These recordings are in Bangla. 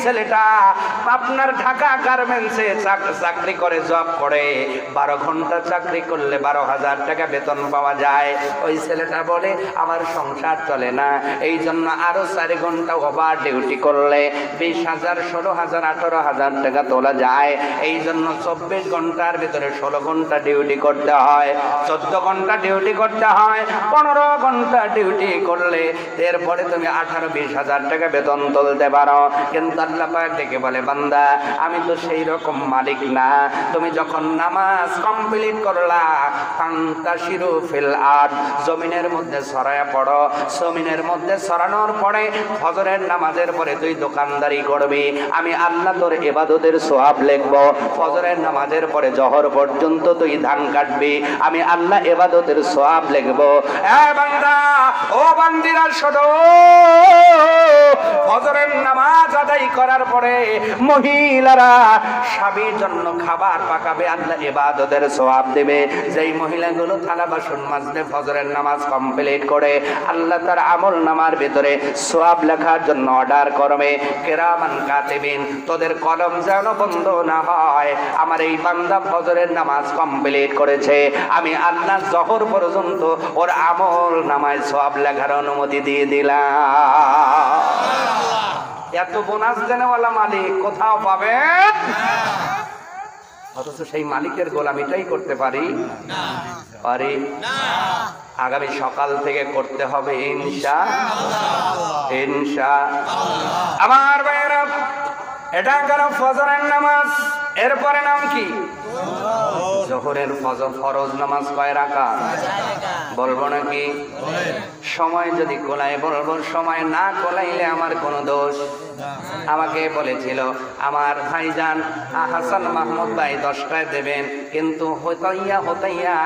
ছেলেটা আপনার ঢাকা গার্মেন্টসে চাকরি করে, জব করে, 12 ঘন্টা চাকরি করলে 12,000 টাকা বেতন পাওয়া যায়। ওই ছেলেটা বলে আমার সংসার চলে না, এই জন্য আরো 4 ঘন্টা ওভার ডিউটি করলে 20,000, 16,000, 18,000 টাকা তোলা যায়। এই জন্য 24 ঘন্টার ভিতরে 16 ঘন্টা ডিউটি করতে হয়, 14 ঘন্টা ডিউটি করতে হয়, 15 ঘন্টা ডিউটি করলে এরপরে তুমি 18-20,000 টাকা বেতন তুলতে পারো। কিন্তু আল্লাহ পাক ডেকে বলে, বান্দা আমি তো সেই রকম মালিক না। তুমি যখন নামাজ কমপ্লিট করলা, ফান্তাশিরু ফিল আরদ, জমিনের মধ্যে ছড়ায়া পড়ো। জমিনের মধ্যে ছড়ানোর পরে ফজরের নামাজের পরে তুই দোকানদারি করবি, আমি আল্লাহ তোর ইবাদতের সওয়াব লিখব। ফজরের নামাজের পরে জোহর পর্যন্ত তুই ধান কাটবি, আমি আল্লাহ ইবাদতের সওয়াব লিখব। এ বান্দা, ও বান্দিরা শোনো, ফজরের নামাজ আদায় করার পরে মহিলারা স্বামীর জন্য খাবার পাকাবে, আল্লাহ ইবাদতের সওয়াব দেবে। যেই মহিলাগুলো থালা বাসন মাজতে ফজরের নামাজ কমপ্লিট করে, আল্লাহ তার আমল নামার ভিতরে সওয়াব লেখার জন্য অর্ডার করবে, কিরামান কাতিবিন, তোদের কলম যেন বন্ধ না হয়। আমার এই বান্দা ফজরের নামাজ কমপ্লিট করেছে, আমি আল্লাহ জোহর পর্যন্ত ওর আমল নামায় সওয়াব লেখার অনুমতি দিয়ে দিলাম। এত বোনাস দেনেওয়ালা মালিক কোথাও পাবেন? অথচ সেই মালিকের গোলামিটাই করতে পারি না। আগামী সকাল থেকে করতে হবে ইনশাআল্লাহ। আমার ভাইয়েরা, এটা গেল ফজরের নামাজ। এরপরে নাম কি? জোহরের ফরজ নামাজ কয় রাকাত? বলবো নাকি? সময় যদি কোলায় বলবো, সময় না কোলাইলে আমার কোনো দোষ। আমাকে বলেছিল আমার ভাইজান হাসান মাহমুদ ভাই 10টায় দেবেন, কিন্তু হতাইয়া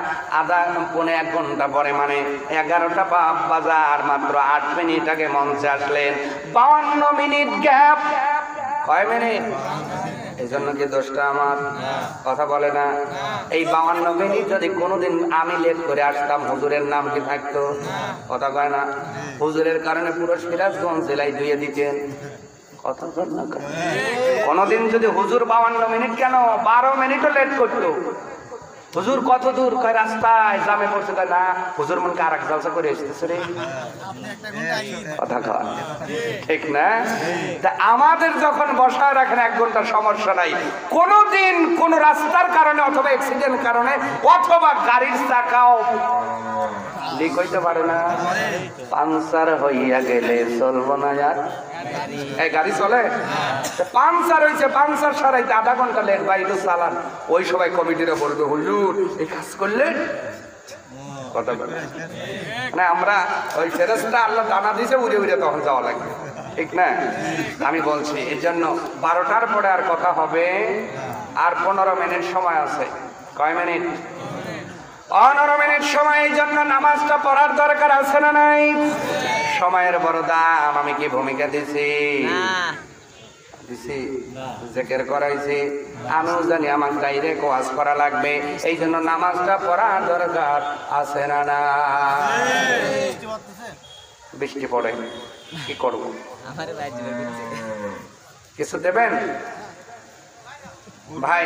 আধা পৌনে 1 ঘন্টা পরে, মানে 11টা বাজার মাত্র 8 মিনিট আগে মঞ্চে আসলেন। 52 মিনিট গ্যাপ। কয় মিনিট? এই জন্য কি দোষটা আমার? কথা বলে না। এই 52 মিনিট যদি কোনোদিন আমি লেট করে আসতাম, হুজুরের নাম কি থাকতো? কথা কয় না। হুজুরের কারণে পুরো সিরাজগঞ্জ জেলায় ধুয়ে দিতেন। কথা বল না। কোনোদিন যদি হুজুর 52 মিনিট কেন 12 মিনিটও লেট করতো, হুজুর কত দূর? কয় রাস্তায় জামে পড়ছে। কয় না, হুজুর মনকে আর এক জলসা করে এসতেছে রে। কথা কয় ঠিক না? তা আমাদের যখন বসায় রাখেন 1 ঘন্টা, সমস্যা নাই। কোনদিন কোন রাস্তার কারণে অথবা অ্যাক্সিডেন্ট কারণে অথবা গাড়ির চাকাও লিক হইতে পারে না, পাংচার হইয়া গেলে চলবো না। আর এই গাড়ি চলে, পাংচার হয়েছে, পাংচার সারাইতে আধা ঘন্টা লেট, ভাই একটু চালান। ওই সবাই কমিটিরা বলবে, হুজুর এই কাজ করলে। কথা বলে না। আমরা ওই ফেরেশতা আল্লাহ দানা দিয়েছে, উড়ে উড়ে তখন যাওয়া লাগবে, ঠিক না? আমি বলছি এর জন্য 12টার পরে আর কথা হবে। আর 15 মিনিট সময় আছে। কয় মিনিট? 15 মিনিট সময়। এই জন্য নামাজটা পড়ার দরকার আছে না নাই? সময়ের বড় দাম। আমি কি ভূমিকা দিছি? জিকির করাইছি। আমিও জানি আমার ডাইরেক্ট ওয়াজ করা লাগবে, এই জন্য নামাজটা পড়ার দরকার আছে না না? বৃষ্টি পড়ে, কি করবো? কিছু দেবেন ভাই?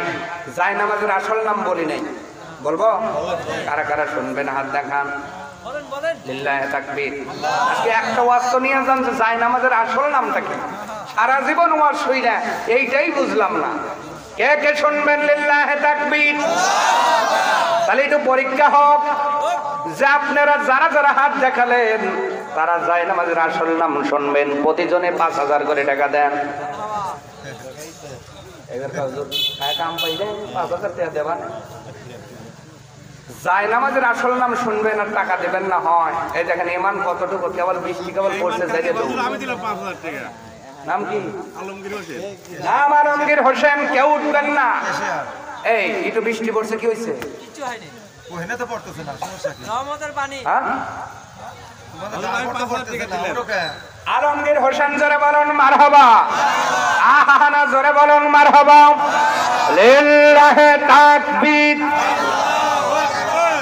যাই নামাজের আসল নাম বলি নাই, বলবো? কারা কারা শুনবেন হাত দেখান। লিল্লাহি তাকবীর। আজকে একটা ওয়াজ তো নিয়ে যান যে যাই নামাজের আসল নামটা কি? সারা জীবন ওয়াজ শুইনা এইটাই বুঝলাম না। কে কে শুনবেন? লিল্লাহি তাকবীর। তাহলে একটু পরীক্ষা হোক যে আপনারা যারা যারা হাত দেখালেন তারা যাই নামাজের আসল নাম শুনবেন। প্রতিজনে 5,000 করে টাকা দেন। যাই নামাজের আসল নাম শুনবেন আর টাকা দেবেন না হয়। এই দেখেন ইমান কতটুকু, কেবল বৃষ্টি কেবল পড়ছে। নাম কি? নাম আলমগীর হোসেন। কেউ উঠবেন না। এই একটু বৃষ্টি পড়ছে, কি হয়েছে? আলমগীর হোসেন জোরে বলুন মারহাবা। আহানা জোরে বলুন মারহাবা। লিল্লাহি তাকবীর।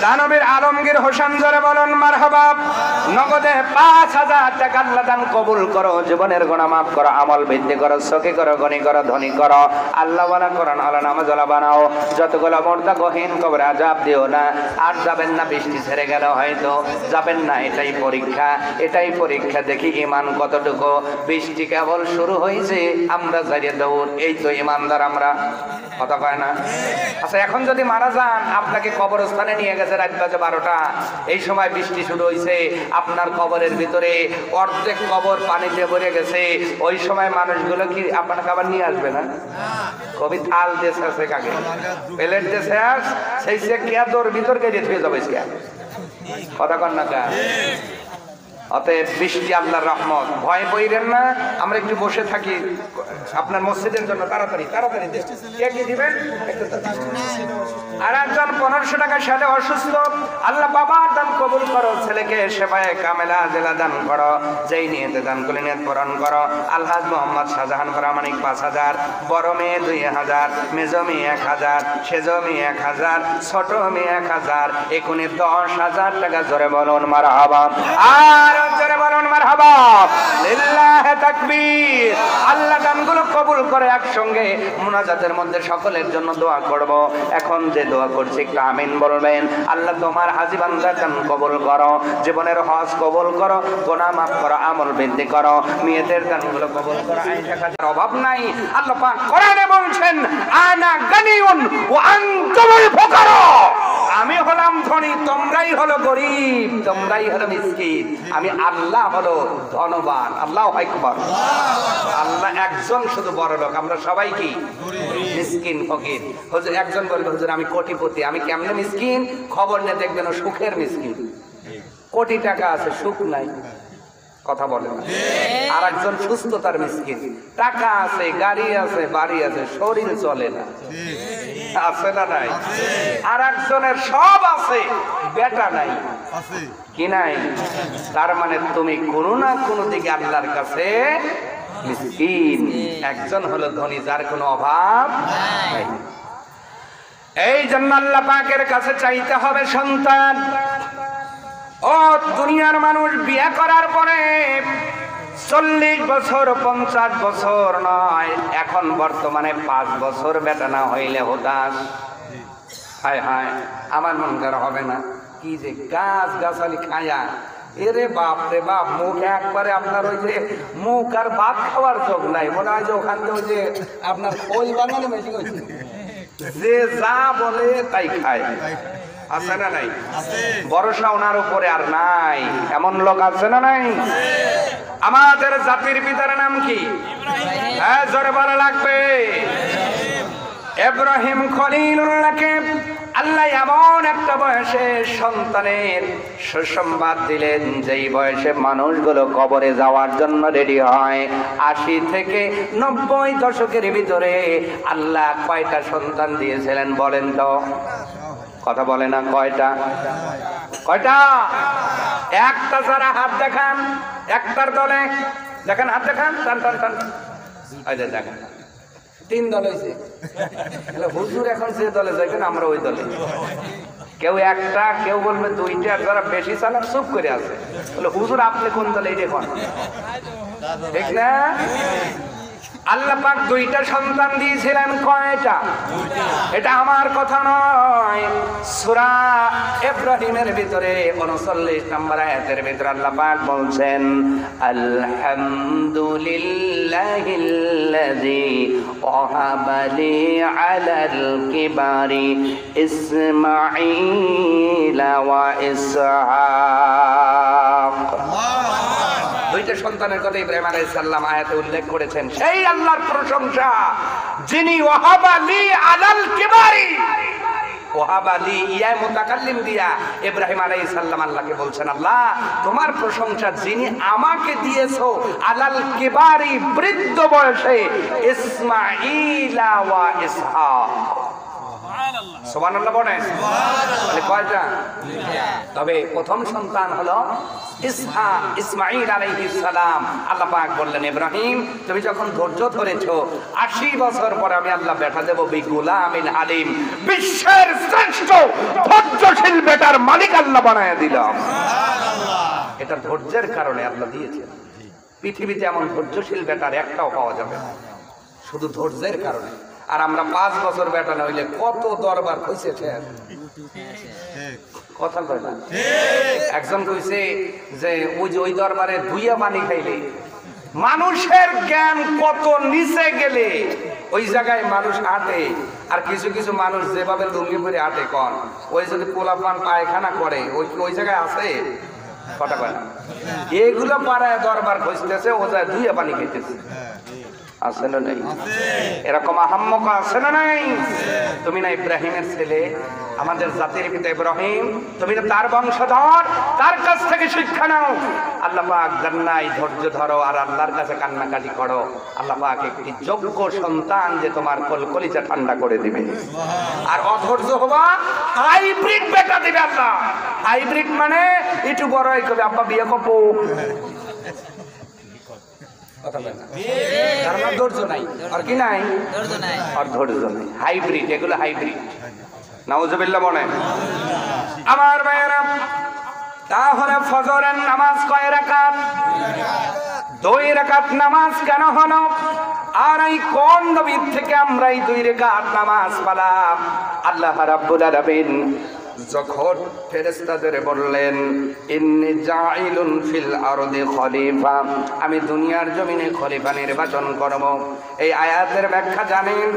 দানবীর আলমগীর হোসেন জোরে বলুন মারহাবা। নগদে 5000 টাকা আল্লাহ দান কবুল করো, জীবনের গুনাহ মাফ করো, আমল বৃদ্ধি করো, সখী করো, গনি করো, ধনী করো, আল্লাহ ওয়ালা কোরআন ওয়ালা নামাজ ওয়ালা বানাও। যতগুলো মর্দা গহীন কবরে আযাব দিও না। আর যাবেন না, বৃষ্টি ছেড়ে গেল হয়তো যাবেন না, এটাই পরীক্ষা, এটাই পরীক্ষা। দেখি ঈমান কতটুকু। বৃষ্টি কেবল শুরু হয়েছে, আমরা জারিয়ে দৌড়, এই তো ঈমানদার আমরা, কথা কয় না? আচ্ছা, এখন যদি মারা যান, আপনাকে কবরস্থানে নিয়ে গেছে রাত বাজে 12টা, এই সময় বৃষ্টি শুরু হয়েছে, আপনার কবরের ভিতরে অর্ধেক কবর পানিতে ভরে গেছে, ওই সময় মানুষগুলো কি আপনাকে আবার নিয়ে আসবে না? কবি থাল দেশ আছে কাকে প্লেট দেশে আস সেই সে কে তোর ভিতর কে দিয়ে যাবে, কথা কন না কা? অতএব বৃষ্টি আল্লাহর রহমত, ভয় বইরেন না। আমরা একটু বসে থাকি আপনার মসজিদের জন্য, তাড়াতাড়ি তাড়াতাড়ি কে কি দিবেন? আর একজন 1500 টাকা সালে অসুস্থ, আল্লাহ বাবার দান কবুল করো, ছেলেকে সেবায়ে কামেলা জেলা দান করো, যেই নিয়তে দান করে নিয়ত পূরণ করো। আলহাজ মোহাম্মদ শাহজাহান প্রামাণিক 5000, বড় মেয়ে 2000, মেজো মেয়ে 1000, সেজো মেয়ে 1000, ছোট মেয়ে 1000, একুনে 10,000 টাকা জোরে বলুন মারহাবা। আর জোরে বলুন মারহাবা, লিল্লাহি তাকবীর। আল্লাহ দানগুলো কবুল করে একসঙ্গে মুনাজাতের মধ্যে সকলের জন্য দোয়া করব। এখন যে দোয়া করছি একটু আমিন বলবেন। আল্লাহ তোমার হাজী বান্দার দান কবুল করো, জীবনের হজ কবুল করো, গুনাহ মাফ করো, আমল বৃদ্ধি করো, মেয়েদের দানগুলো কবুল করো। আয়েশা খাতুনের অভাব নাই। আল্লাহ পাক কোরআনে বলছেন, আনা গানিউন ওয়া আনতুমুল ফুকারা, আমি হলাম ধনী, তোমরাই হলো গরিব, তোমরাই হলো মিসকিন, আমি আল্লাহ হলো ধনবান। আল্লাহু আকবার। আল্লাহ একজন শুধু বড় লোক, আমরা সবাই কি মিসকিন ফকির। হুজুর একজন বলবে, হুজুর আমি কোটিপতি, আমি কেমনে মিসকিন? খবর নিয়ে দেখবেন ও সুখের মিসকিন, কোটি টাকা আছে সুখ নাই, কথা বলে না। আর একজন সুস্থতার মিসকিন, টাকা আছে, গাড়ি আছে, বাড়ি আছে, শরীর চলে না, আছে না নাই? আর একজনের সব আছে, বেটা নাই, কি নাই? তার মানে তুমি কোনো না কোনো দিকে আল্লাহর কাছে মিসকিন। একজন হলো ধনী, যার কোনো অভাব নাই। এই জন্য আল্লাহ পাকের কাছে চাইতে হবে সন্তান। ও দুনিয়ার মানুষ, বিয়ে করার পরে 40 বছর 50 বছর নয়, এখন বর্তমানে 5 বছর বেটা না হইলে হতাশ। হায় হায়, আমার মন খারাপ হবে না? কি যে গাছ গাছালি খায়া, এরে বাপ রে বাপ, মুখ একবারে আপনার ওই যে মুখ আর ভাত খাওয়ার চোখ নাই, মনে হয় যে ওখান থেকে ওই যে আপনার ওই বানানো বেশি হয়েছে, যে যা বলে তাই খায়, আছে না নাই? ভরসা ওনার উপরে আর নাই, এমন লোক আছে না নাই? আমাদের জাতির পিতার নাম কি? হ্যাঁ, জোরে বলা লাগবে। ইব্রাহিম খলিলুল্লাহকে আল্লাহ এমন একটা বয়সে সন্তানের সুসংবাদ দিলেন, যেই বয়সে মানুষগুলো কবরে যাওয়ার জন্য রেডি হয়। 80 থেকে 90 দশকের ভিতরে আল্লাহ কয়টা সন্তান দিয়েছিলেন বলেন তো? কথা বলে না, কয়টা? কয়টা? একটা যারা হাত দেখান, একটার দলে দেখেন, হাত দেখান, টান টান টান, ওই যে দেখেন 3 দল হয়েছে। হুজুর এখন যে দলে যাবেন আমরা ওই দলে। কেউ একটা, কেউ বলবে 2টা, যারা বেশি চালাক চুপ করে আছে বলে হুজুর আপনি কোন দলে, এই দেখুন, ঠিক না? আল্লাহ পাক 2টা সন্তান দিয়েছিলেন, কয়টা? এটা আমার কথা নয়, সূরা ইব্রাহিমের ভিতরে 39 নম্বর আয়াতের ভিতরে আল্লাহ পাক বলছেন, আলহামদুলিল্লাহিল্লাযী ওয়াহাবা লি আলাল কিবারি ইসমাঈলা ওয়া ইসহাক। 2টা সন্তানের কথা ইব্রাহিম আলাইহিস সালাম আয়াতে উল্লেখ করেছেন। সেই আল্লাহর প্রশংসা যিনি ওয়াহাবা লি আলাল কিবারি, ওয়াহাবা লি ইয়া মুতাকাল্লিম দিয়া ইব্রাহিম আলাইহিস সালাম আল্লাহকে বলছেন, আল্লাহ তোমার প্রশংসা যিনি আমাকে দিয়েছো আলাল কিবারি, বৃদ্ধ বয়সে, ইসমাঈলা ওয়া ইসহাক। সুবহানাল্লাহ বলেন। তাহলে কয়টা? তবে প্রথম সন্তান হলো ইসমাঈল আলাইহিস সালাম। আল্লাহ পাক বললেন, ইব্রাহিম তুমি যখন ধৈর্য ধরেছো 80 বছর পরে আমি আল্লাহ বেটা দেব বিগুলামিন আলিম, বিশ্বের শ্রেষ্ঠ ধৈর্যশীল বেটার মালিক আল্লাহ বানায়া দিলাম। এটা ধৈর্যের কারণে আল্লাহ দিয়েছেন। পৃথিবীতে এমন ধৈর্যশীল বেটার একটাও পাওয়া যাবে না, শুধু ধৈর্যের কারণে। আর আমরা 5 বছর বেটা না হইলে কত দরবার কইছে কথা কয় না। একজন কইছে যে ওই দরবারে দুইয়া পানি খাইলে মানুষের জ্ঞান কত নিচে গেলে ওই জায়গায় মানুষ আটে। আর কিছু কিছু মানুষ যেভাবে লুঙ্গি পরে আটে কন, ওই যদি পোলাপান পায়খানা করে ওই জায়গায় আছে কথা কয় না। এগুলো পাড়ায় দরবার খুঁজতেছে, ও যায় দুইয়া পানি খেতেছে। আছে না নাই? এরকম আহাম্মক আছে না নাই? তুমি না ইব্রাহিমের ছেলে, আমাদের জাতির পিতা ইব্রাহিম, তুমি না তার বংশধর, তার কাছ থেকে শিক্ষা নাও। আল্লাহ পাক জান্নাই ধৈর্য ধরো আর আল্লাহর কাছে কান্নাকাটি করো। আল্লাহ পাক একটি যোগ্য সন্তান যে তোমার কলিজা ঠান্ডা করে দিবে। আর অধৈর্য হবা, হাইব্রিড বেটা দিবে আল্লাহ। হাইব্রিড মানে একটু বড় হয়ে কবে আব্বা বিয়ে করবো, ধৈর্য নাই। আর কি নাই? আর ধৈর্য নাই, হাইব্রিড। এগুলো হাইব্রিড। নাউজুবিল্লাহ মনে। আমার ভাইয়েরা, তাহলে ফজরের নামাজ কয় রাকাত? 2 রাকাত নামাজ কেন হলো? আর এই কোন নবী থেকে আমরা এই 2 রাকাত নামাজ পেলাম? আল্লাহ রাব্বুল আলামিন যখন ফেরেশতাদের বললেন, ইন্নী জাইলুন ফিল আরদি খলিফা, আমি দুনিয়ার জমিনে খলিফা নির্বাচন করব। এই আয়াতের ব্যাখ্যা জানেন?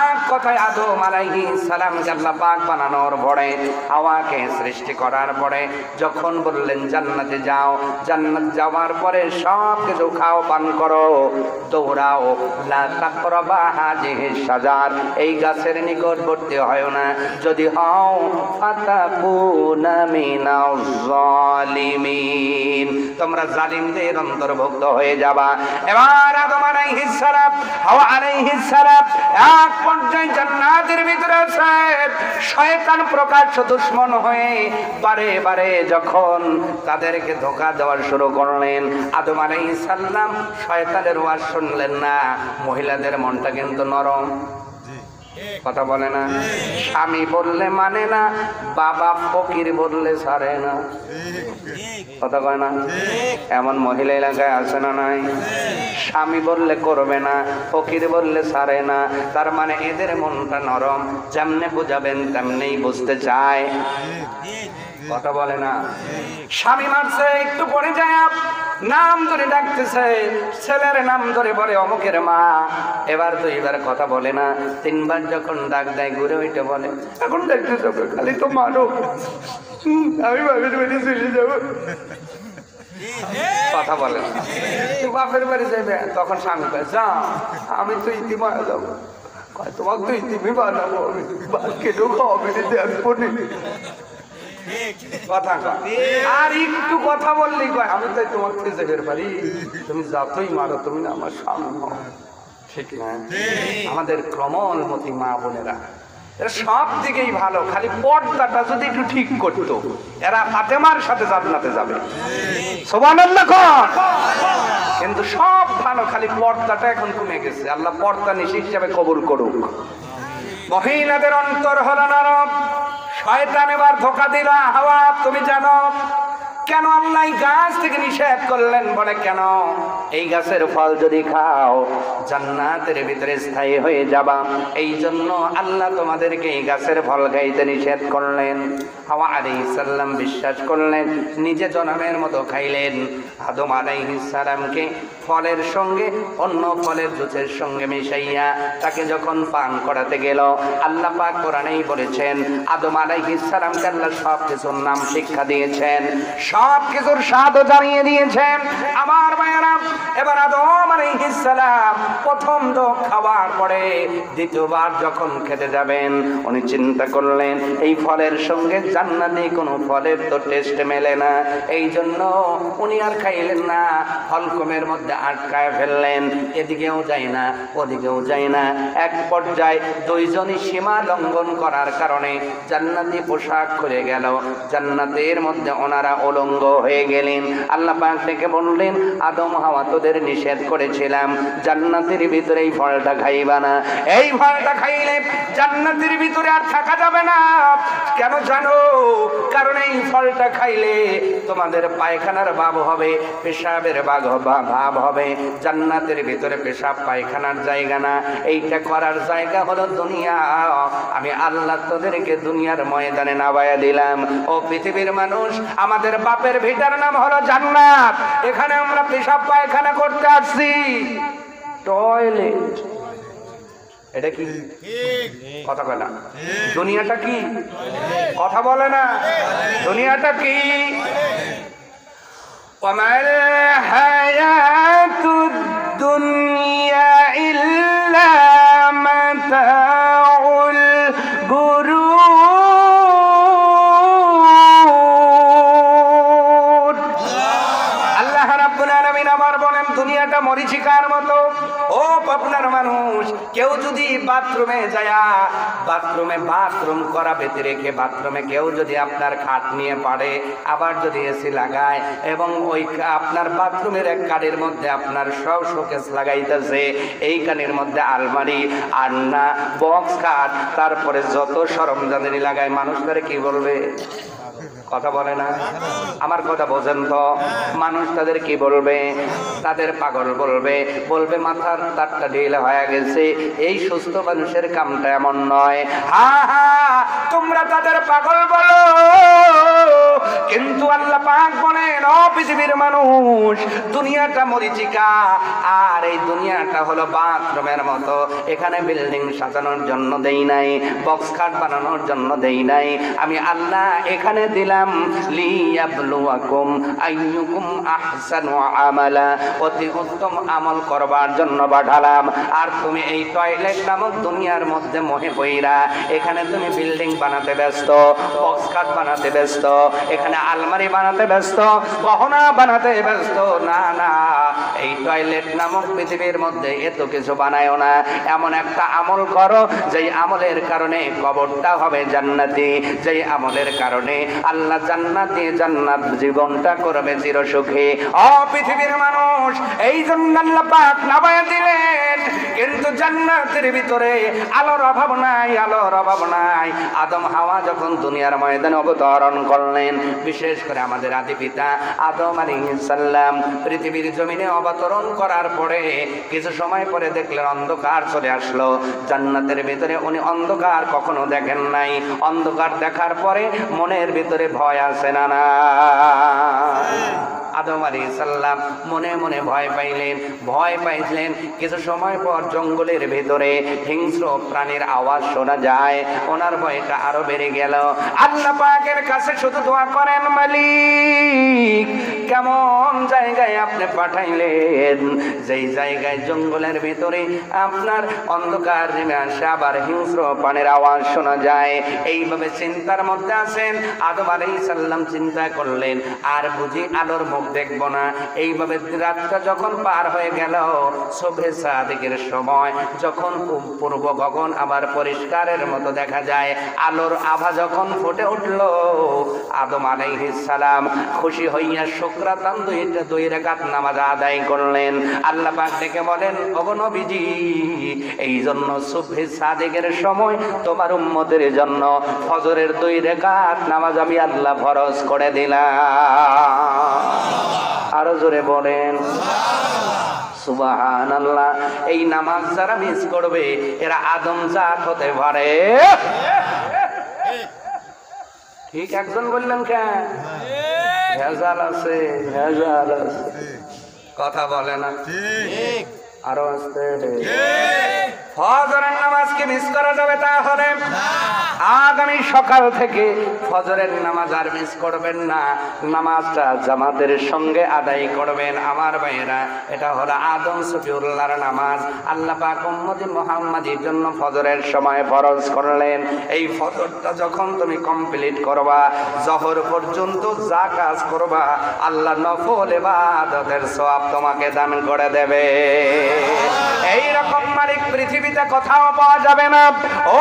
এক কথায় আদম আলাইহিস সালামকে আল্লাহ পাক বানানোর পরে, হাওয়াকে সৃষ্টি করার পরে যখন বললেন জান্নাতে যাও, জান্নাত যাওয়ার পরে সব কিছু খাও, পান করো, দৌড়াও, লা তাকরাবা হাযিহিস শাজার, এই গাছের নিকটবর্তী হয় না, যদি হও ফাতাকুনা মিনাজ জালিমিন, তোমরা জালিমদের অন্তর্ভুক্ত হয়ে যাবা। এবার আদম আলাইহিস সালাম, হাওয়া আলাইহিস সালাম এক পর্যায়ে জান্নাতের ভিতরে আছে। শয়তান প্রকাশ্য দুশমন হয়ে বারে বারে যখন তাদেরকে ধোঁকা দেওয়া শুরু করলেন, আদম আলাইহিস সালাম শয়তানের ওয়াজ শুনলেন না। মহিলাদের মনটা কিন্তু নরম, কথা বলে না। স্বামী বললে মানে না, বাবা ফকির বললে ছাড়ে না, কথা কয় না। এমন মহিলা এলাকায় আছে না নাই? স্বামী বললে করবে না, ফকির বললে ছাড়ে না। তার মানে এদের মনটা নরম, যেমনে বুঝাবেন তেমনেই বুঝতে চায়, কথা বলে না। স্বামী মারছে, একটু পরে যায় নাম ধরে ডাকতেছে, ছেলের নাম ধরে বলে অমুকের মা। এবার 2বার কথা বলে না, 3বার যখন ডাক দেয় ঘুরে ওইটা বলে, এখন দেখতেছ খালি তো মারো, আমি বাপের বাড়ি চলে যাবো, কথা বলে না। বাপের বাড়ি যাবে, তখন স্বামী কয় যা, আমি তো ইতিমা যাবো, তোমাকে তো ইতিমি বানাবো, আমি কেন খাওয়াবে দেখবো নি, কথা কয়। আর একটু কথা বললেই কয় আমি তাই তোমার খুঁজে বের পারি, তুমি যতই মারো তুমি না আমার স্বামী হও, ঠিক না? আমাদের ক্রমলমতি মা বোনেরা এরা সব দিকেই ভালো, খালি পর্দাটা যদি একটু ঠিক করতো এরা ফাতেমার সাথে জান্নাতে যাবে, সুবহানাল্লাহ কোন। কিন্তু সব ভালো, খালি পর্দাটা এখন কমে গেছে। আল্লাহ পর্দা নিশি হিসাবে কবুল করুক। মহিলাদের অন্তর হলো নরম। শয়তান এবার ধোঁকা দিল, হাওয়া তুমি জানো কেন আল্লাহ গাছ থেকে নিষেধ করলেন? বলে কেন? এই গাছের ফল যদি খাও জান্নাতের ভিতরে স্থায়ী হয়ে যাবা, এই জন্য আল্লাহ তোমাদেরকে এই গাছের ফল খাইতে নিষেধ করলেন। হাওয়া আলাইহিস সালাম বিশ্বাস করলেন, নিজে জনমের মতো খাইলেন। আদম আলাইহিস সালামকে ফলের সঙ্গে অন্য ফলের জুসের সঙ্গে মিশাইয়া তাকে যখন পান করাতে গেল, আল্লাহ পাক কোরআনেই বলেছেন আদম আলাইহিস সালামকে আল্লাহ সব কিছুর নাম শিক্ষা দিয়েছেন, সব কিছুর স্বাদও জানিয়ে দিয়েছেন। আমার ভাইয়েরা, এবার আদম আলাইহিস সালাম প্রথম দোক খাওয়ার পরে দ্বিতীয়বার যখন খেতে যাবেন উনি চিন্তা করলেন এই ফলের সঙ্গে জান্নাতি কোনো ফলের তো টেস্ট মেলে না, এই জন্য উনি আর খাইলেন না, ফলকমের মধ্যে আটকায় ফেললেন, এদিকেও যায় না ওদিকেও যায় না। এক পর্যায়ে দুইজনই সীমা লঙ্ঘন করার কারণে জান্নাতি পোশাক খুলে গেল, জান্নাতের মধ্যে ওনারা উলঙ্গ হয়ে গেলেন। আল্লাহ পাক থেকে বললেন, আদম হাওয়া তোদের নিষেধ করেছিলাম জান্নাতের ভিতরে এই ফলটা খাইবা না, এই ফলটা খাইলে জান্নাতের ভিতরে আর থাকা যাবে না। কেন জানো? কারণ এই ফলটা খাইলে তোমাদের পায়খানার ভাব হবে, পেশাবের ভাব হবে। জান্নাতের ভিতরে পেশাব পায়খানার জায়গা না, এইটা করার জায়গা হলো দুনিয়া। আমি আল্লাহ তোদেরকে দুনিয়ার ময়দানে নামায়া দিলাম। ও পৃথিবীর মানুষ, আমাদের বাপের ভিটার নাম হলো জান্নাত, এখানে আমরা পেশাব পায়খানা করতে আসছি। টয়লেট এটা কি কথা বলে না? দুনিয়াটা কি কথা বলে না? দুনিয়াটা কি? ওয়ামাল হায়াতুদ দুনিয়া ইল্লা মাতাউল গুরুর। আল্লাহ রাব্বুল আলামিন আমার বলেন দুনিয়াটা মরিচিকার মতো। ও আপনার মানুষ, কেউ যদি বাথরুমে যায়, বাথরুম করা বেঁধে রেখে বাথরুমে কেউ যদি আপনার খাট নিয়ে পারে, আবার যদি এসি লাগায় এবং ওই আপনার বাথরুমের এক কানের মধ্যে আপনার সব শোকেস লাগাইতেছে, এই কানের মধ্যে আলমারি, আন্না, বক্স খাট, তারপরে যত সরঞ্জামানি লাগায়, মানুষ তারে কি বলবে? কথা বলে না? আমার কথা বোঝেন তো? মানুষ তাদের কি বলবে? তাদের পাগল বলবে, বলবে মাথার তারটা ঢিল হয়ে গেছে। এই সুস্থ মানুষের কামটা এমন নয়। তোমরা তাদের পাগল বলো, কিন্তু আল্লাহ পাক বলেন, ও পৃথিবীর মানুষ, দুনিয়াটা মরিচিকা, আর এই দুনিয়াটা হলো বাথরুমের মতো। এখানে বিল্ডিং সাজানোর জন্য দেই নাই, বক্স খাট বানানোর জন্য দেই নাই। আমি আল্লাহ এখানে দিলাম লিয়াবলুয়াকুম আইয়ুকুম আহসানু আমালা, অতি উত্তম আমল করবার জন্য পাঠালাম। আর তুমি এই টয়লেট নামক দুনিয়ার মধ্যে মোহে পইরা এখানে তুমি বিল্ডিং বানাতে ব্যস্ত, বক্স খাট বানাতে ব্যস্ত, এখানে আলমারি বানাতে ব্যস্ত, গহনা বানাতে ব্যস্ত। না না, এই টয়লেট নামক পৃথিবীর মধ্যে এত কিছু বানায়ও না। এমন একটা আমল করো যেই আমলের কারণে কবরটা হবে জান্নাতি, যেই আমলের কারণে আল্লাহ জান্নাত দিয়ে জান্নাত জীবনটা করবে চিরসুখী। ও পৃথিবীর মানুষ, এই জন্য আল্লাহ পাক নামায়া দিলেন। কিন্তু জান্নাতের ভিতরে আলোর অভাব নাই, আলোর অভাব নাই। আদম হাওয়া যখন দুনিয়ার ময়দানে অবতরণ করলেন, বিশেষ করে আমাদের আদি পিতা আদম আলাইহিস সালাম পৃথিবীর জমিনে অবতরণ করার পরে কিছু সময় পরে দেখলেন অন্ধকার চলে আসলো। জান্নাতের ভিতরে উনি অন্ধকার কখনো দেখেন নাই। অন্ধকার দেখার পরে মনের ভিতরে ভয় আসে না? না, আদম আলাইহিস সালাম মনে মনে ভয় পাইলেন। কিছু সময় পর জঙ্গলের ভিতরে হিংস্র প্রাণীর আওয়াজ শোনা যায়, ওনার ভয়টা আরো বেড়ে গেল। আল্লাহ পাকের কাছে শুধু দোয়া করেন, মালিক কেমন জায়গায় আপনি পাঠাইলেন, যেই জায়গায় জঙ্গলের ভিতরে আপনার অন্ধকার নেমে আসে, আবার হিংস্র প্রাণীর আওয়াজ শোনা যায়। এইভাবে চিন্তার মধ্যে আছেন। আদম আলাইহিস সালাম চিন্তা করলেন, আর বুঝি আলোর মুখ দেখব না। এইভাবে রাতটা যখন পার হয়ে গেল, সুবহে সাদিকের সময় যখন পূর্ব গগন আবার পরিষ্কারের মতো দেখা যায়, আলোর আভা যখন ফুটে উঠল, আদম আলাইহিস সালাম খুশি হইয়া শুকরাতান দুই রাকাত নামাজ আদায় করলেন। আল্লাহ পাক ডেকে বলেন, ওগো নবীজি, এই জন্য সুবহে সাদিকের সময় তোমার উম্মতের জন্য ফজরের 2 রাকাত নামাজ আমি আল্লাহ ফরজ করে দিলাম। আরো জোরে বলেন সুবহানাল্লাহ। এই নামাজ যারা মিস করবে এরা আদম জাত হতে পারে। ঠিক একজন বললেন, কেন ভেজাল আছে? ভেজাল আছে, কথা বলে না? ঠিক, আরো আসতে। ফজরের নামাজকে মিস করা যাবে তাহলে? আগামী সকাল থেকে ফজরের নামাজ আর মিস করবেন না, নামাজটা জামাতের সঙ্গে আদায় করবেন। আমার ভাইয়েরা, এটা হলো আদম সফিউল্লাহর নামাজ। আল্লাহ পাক উম্মতে মুহাম্মাদির জন্য ফজরের সময় ফরজ করলেন। এই ফজরটা যখন তুমি কমপ্লিট করবা, জহর পর্যন্ত যা কাজ করবা, আল্লাহ নফল ইবাদতের সওয়াব তোমাকে দান করে দেবে। এই রকম মালিক পৃথিবীতে কোথাও পাওয়া যাবে না। ও